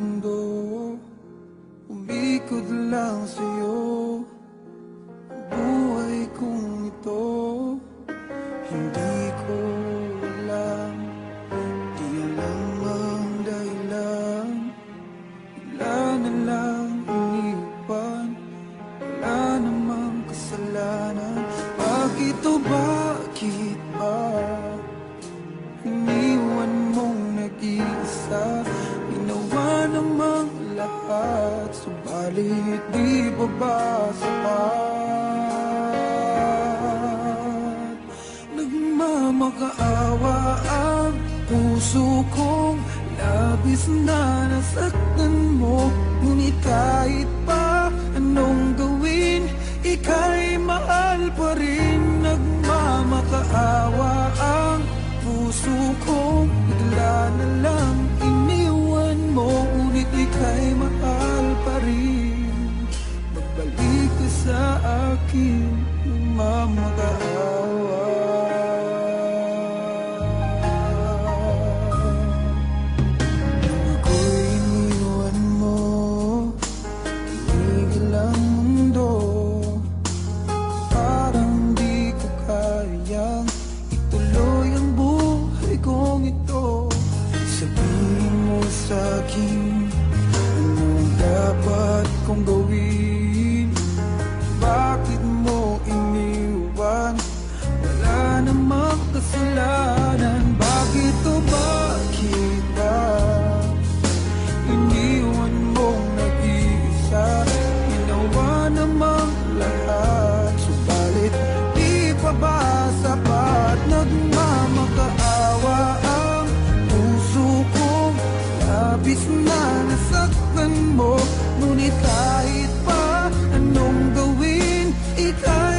mundo, umikot lang sa'yo. Ang buhay kong ito, hindi ko alam. Di alam ang dahilan, bigla na lang iniwan. Wala namang kasalanan. Bakit o bakit ba iniwan mong nag-iisa? Ginawa namang lahat, subalit di ba ba sapat? Nagmamakaawa ang puso kong labis na nasaktan mo. Ngunit kahit pa anong gawin, ika'y mahal pa rin. Nagmamakaawa ang puso kong bigla na lang iniwan mo. Ngunit ika'y mahal pa rin. Magbalik ka sa akin, nagmamakaawa. Nung ako'y iniwan mo, tumigil ang mundo. Parang di ko kayang ituloy ang buhay kong ito. Sabihin mo sa'kin, anong dapat kong gawin? Bakit mo iniwan? Wala namang kasalanan. Bakit o bakit ba iniwan mong nag-iisa? Ginawa namang lahat, subalit di pa ba sapat? Nagmamakaawa ang puso kong labis na nasaktan mo. Ngunit kahit pa anong gawin, ika'y